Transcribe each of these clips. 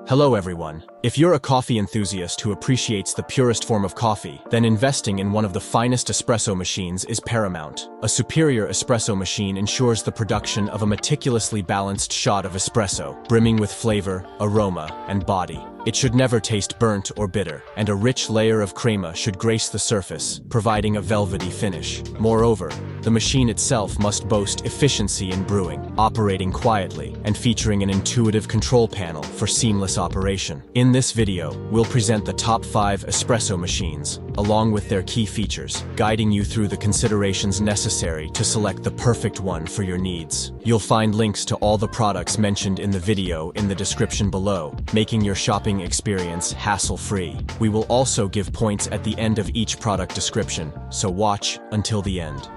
Hello everyone. If you're a coffee enthusiast who appreciates the purest form of coffee, then investing in one of the finest espresso machines is paramount. A superior espresso machine ensures the production of a meticulously balanced shot of espresso, brimming with flavor, aroma, and body. It should never taste burnt or bitter, and a rich layer of crema should grace the surface, providing a velvety finish. Moreover, the machine itself must boast efficiency in brewing, operating quietly, and featuring an intuitive control panel for seamless operation. In this video, we'll present the top 5 espresso machines, along with their key features, guiding you through the considerations necessary to select the perfect one for your needs. You'll find links to all the products mentioned in the video in the description below, making your shopping experience hassle-free. We will also give points at the end of each product description, so watch until the end.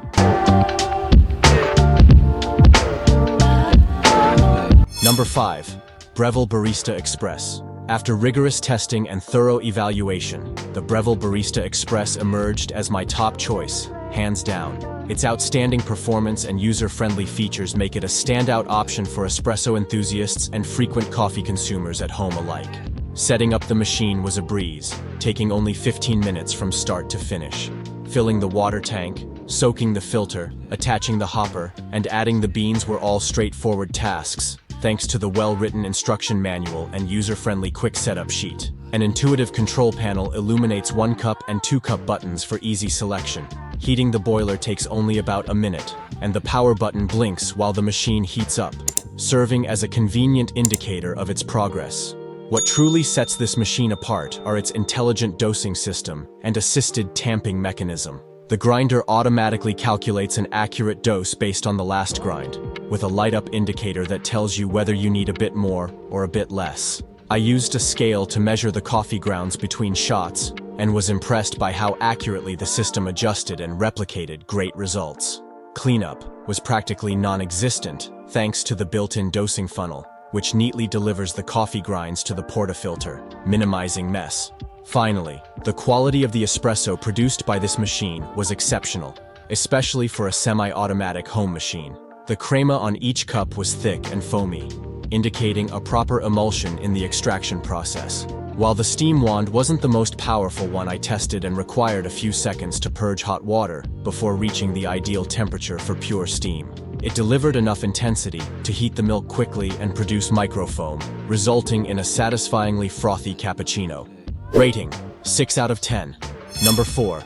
Number 5. Breville Barista Express. After rigorous testing and thorough evaluation, the Breville Barista Express emerged as my top choice, hands down. Its outstanding performance and user-friendly features make it a standout option for espresso enthusiasts and frequent coffee consumers at home alike. Setting up the machine was a breeze, taking only 15 minutes from start to finish. Filling the water tank, soaking the filter, attaching the hopper, and adding the beans were all straightforward tasks, thanks to the well-written instruction manual and user-friendly quick setup sheet. An intuitive control panel illuminates 1-cup and 2-cup buttons for easy selection. Heating the boiler takes only about a minute, and the power button blinks while the machine heats up, serving as a convenient indicator of its progress. What truly sets this machine apart are its intelligent dosing system and assisted tamping mechanism. The grinder automatically calculates an accurate dose based on the last grind, with a light-up indicator that tells you whether you need a bit more or a bit less. I used a scale to measure the coffee grounds between shots and was impressed by how accurately the system adjusted and replicated great results. Cleanup was practically non-existent thanks to the built-in dosing funnel, which neatly delivers the coffee grinds to the portafilter, minimizing mess. Finally, the quality of the espresso produced by this machine was exceptional, especially for a semi-automatic home machine. The crema on each cup was thick and foamy, indicating a proper emulsion in the extraction process. While the steam wand wasn't the most powerful one I tested and required a few seconds to purge hot water before reaching the ideal temperature for pure steam. It delivered enough intensity to heat the milk quickly and produce microfoam, resulting in a satisfyingly frothy cappuccino. Rating: 6 out of 10. Number 4.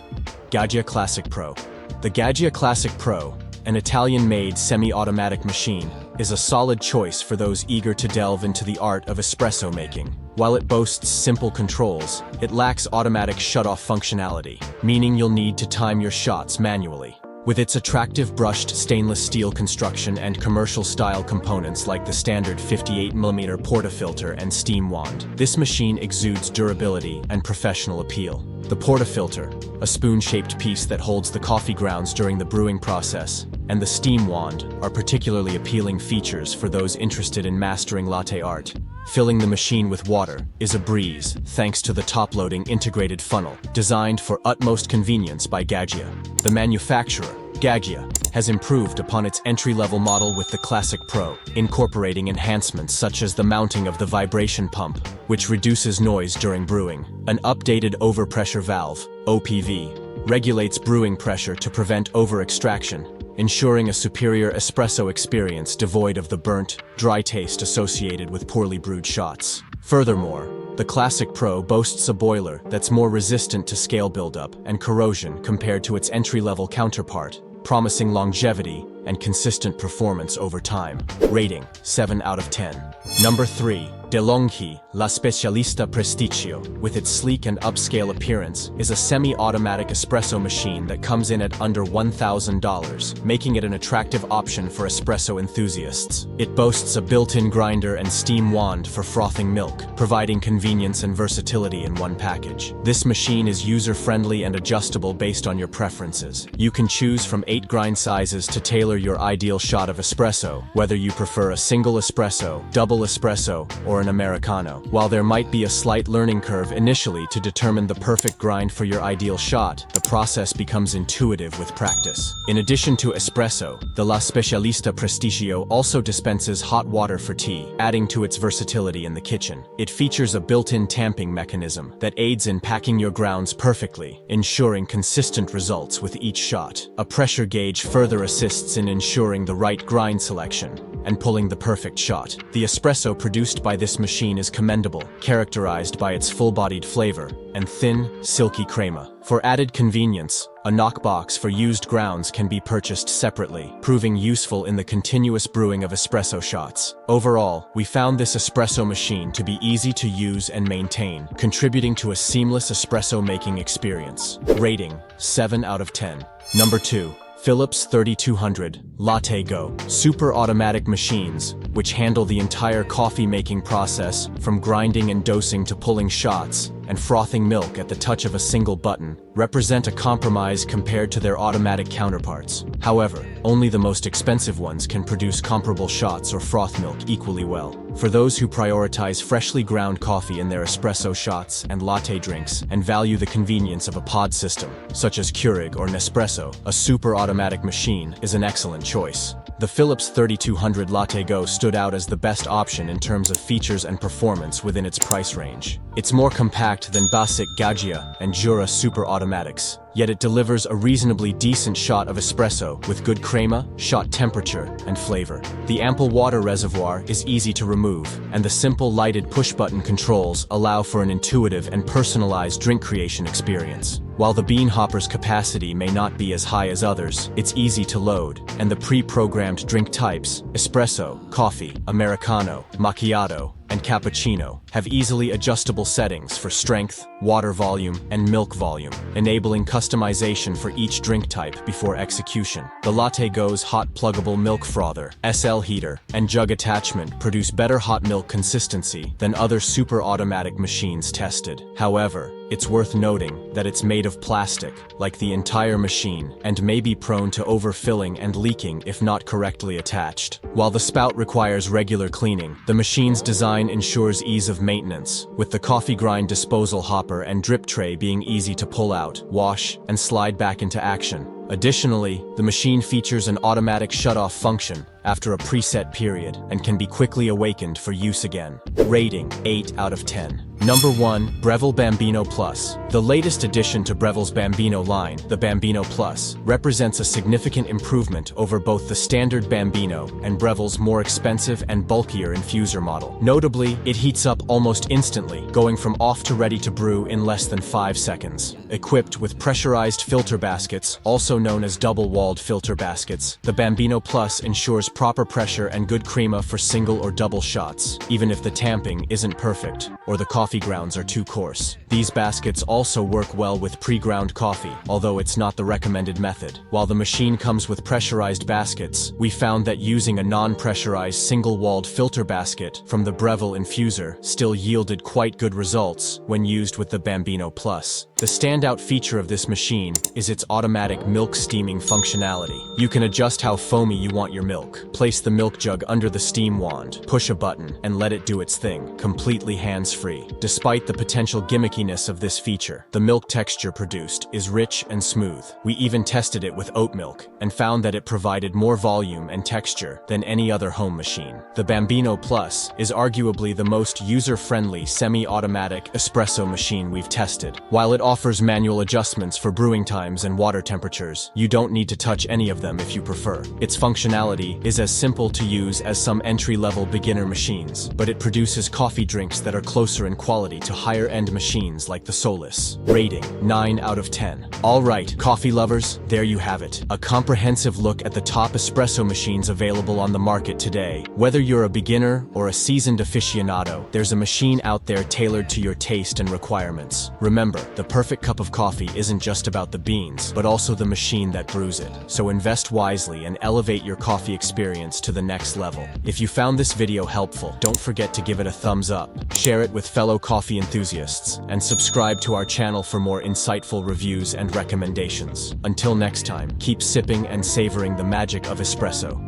Gaggia Classic Pro. The Gaggia Classic Pro, an Italian-made semi-automatic machine, is a solid choice for those eager to delve into the art of espresso making. While it boasts simple controls, it lacks automatic shut-off functionality, meaning you'll need to time your shots manually. With its attractive brushed stainless steel construction and commercial-style components like the standard 58mm portafilter and steam wand, this machine exudes durability and professional appeal. The portafilter, a spoon-shaped piece that holds the coffee grounds during the brewing process, and the steam wand are particularly appealing features for those interested in mastering latte art. Filling the machine with water is a breeze thanks to the top-loading integrated funnel, designed for utmost convenience by Gaggia. The manufacturer, Gaggia, has improved upon its entry-level model with the Classic Pro, incorporating enhancements such as the mounting of the vibration pump, which reduces noise during brewing. An updated overpressure valve, OPV, regulates brewing pressure to prevent over-extraction, ensuring a superior espresso experience devoid of the burnt, dry taste associated with poorly brewed shots. Furthermore, the Classic Pro boasts a boiler that's more resistant to scale buildup and corrosion compared to its entry-level counterpart, promising longevity and consistent performance over time. Rating: 7 out of 10. Number 3. DeLonghi, La Specialista Prestigio, with its sleek and upscale appearance, is a semi-automatic espresso machine that comes in at under $1,000, making it an attractive option for espresso enthusiasts. It boasts a built-in grinder and steam wand for frothing milk, providing convenience and versatility in one package. This machine is user-friendly and adjustable based on your preferences. You can choose from 8 grind sizes to tailor your ideal shot of espresso, whether you prefer a single espresso, double espresso, or an an Americano. While there might be a slight learning curve initially to determine the perfect grind for your ideal shot, the process becomes intuitive with practice. In addition to espresso, the La Specialista Prestigio also dispenses hot water for tea, adding to its versatility in the kitchen. It features a built-in tamping mechanism that aids in packing your grounds perfectly, ensuring consistent results with each shot. A pressure gauge further assists in ensuring the right grind selection and pulling the perfect shot. The espresso produced by this machine is commendable, characterized by its full-bodied flavor and thin, silky crema. For added convenience, a knockbox for used grounds can be purchased separately, proving useful in the continuous brewing of espresso shots. Overall, we found this espresso machine to be easy to use and maintain, contributing to a seamless espresso making experience. Rating: 7 out of 10. Number 2. Philips 3200 LatteGo. Super automatic machines, which handle the entire coffee-making process, from grinding and dosing to pulling shots and frothing milk at the touch of a single button, represent a compromise compared to their automatic counterparts. However, only the most expensive ones can produce comparable shots or froth milk equally well. For those who prioritize freshly ground coffee in their espresso shots and latte drinks and value the convenience of a pod system, such as Keurig or Nespresso, a super automatic machine is an excellent choice. The Philips 3200 LatteGo stood out as the best option in terms of features and performance within its price range. It's more compact than basic Gaggia and Jura super automatics, yet it delivers a reasonably decent shot of espresso with good crema, shot temperature, and flavor. The ample water reservoir is easy to remove, and the simple lighted push-button controls allow for an intuitive and personalized drink creation experience. While the bean hopper's capacity may not be as high as others, it's easy to load, and the pre-programmed drink types, espresso, coffee, Americano, macchiato, and cappuccino, have easily adjustable settings for strength, water volume, and milk volume, enabling customization for each drink type before execution. The LatteGo's hot pluggable milk frother, SL heater, and jug attachment produce better hot milk consistency than other super automatic machines tested. However, it's worth noting that it's made of plastic, like the entire machine, and may be prone to overfilling and leaking if not correctly attached. While the spout requires regular cleaning, the machine's design ensures ease of maintenance, with the coffee grind disposal hopper and drip tray being easy to pull out, wash, and slide back into action. Additionally, the machine features an automatic shut-off function after a preset period and can be quickly awakened for use again. Rating: 8 out of 10. Number 1. Breville Bambino Plus. The latest addition to Breville's Bambino line, the Bambino Plus, represents a significant improvement over both the standard Bambino and Breville's more expensive and bulkier infuser model. Notably, it heats up almost instantly, going from off to ready to brew in less than 5 seconds. Equipped with pressurized filter baskets, also known as double-walled filter baskets, the Bambino Plus ensures proper pressure and good crema for single or double shots, even if the tamping isn't perfect or the coffee grounds are too coarse. These baskets also work well with pre-ground coffee, although it's not the recommended method. While the machine comes with pressurized baskets, we found that using a non-pressurized single-walled filter basket from the Breville infuser still yielded quite good results when used with the Bambino Plus. The standout feature of this machine is its automatic milk steaming functionality. You can adjust how foamy you want your milk. Place the milk jug under the steam wand, push a button, and let it do its thing, completely hands-free. Despite the potential gimmickiness of this feature, the milk texture produced is rich and smooth. We even tested it with oat milk and found that it provided more volume and texture than any other home machine. The Bambino Plus is arguably the most user-friendly semi-automatic espresso machine we've tested. While it offers manual adjustments for brewing times and water temperatures, you don't need to touch any of them if you prefer. Its functionality is as simple to use as some entry-level beginner machines, but it produces coffee drinks that are closer in quality to higher-end machines like the Solus. Rating: 9 out of 10. Alright, coffee lovers, there you have it. A comprehensive look at the top espresso machines available on the market today. Whether you're a beginner or a seasoned aficionado, there's a machine out there tailored to your taste and requirements. Remember, the perfect cup of coffee isn't just about the beans, but also the machine that brews it. So invest wisely and elevate your coffee experience to the next level. If you found this video helpful, don't forget to give it a thumbs up, share it with fellow coffee enthusiasts, and subscribe to our channel for more insightful reviews and recommendations. Until next time, keep sipping and savoring the magic of espresso.